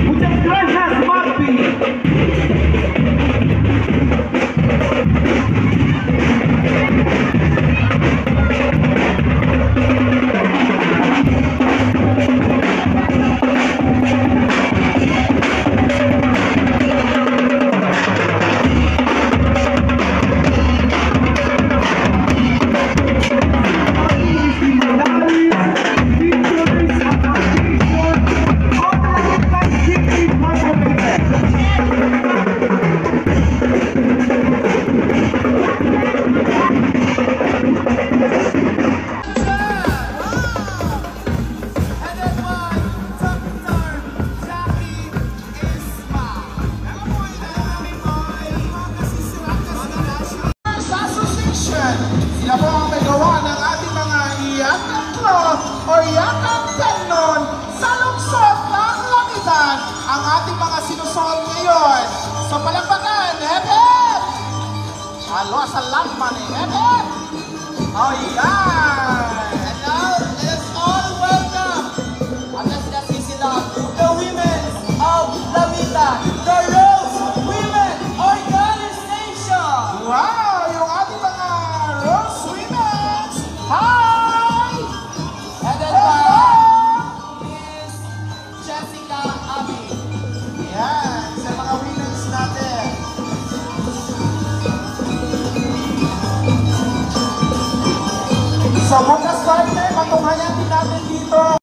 Muchas gracias, Marty. Sila po ang may gawa ng ating mga iyakang cloth o iyakang tenon sa lungsod ng Langitan ang ating mga sinusuot ngayon. So palakpakan, hep hep! Halo sa lakman eh, hep hep! Oh yeah! And now, let's all welcome the women of Langitan, the Rose Women Organization! Wow! Hi! Headed by Miss Jessica Abi. Yan, sa mga winners natin. So bukas Friday, matunghayan din natin dito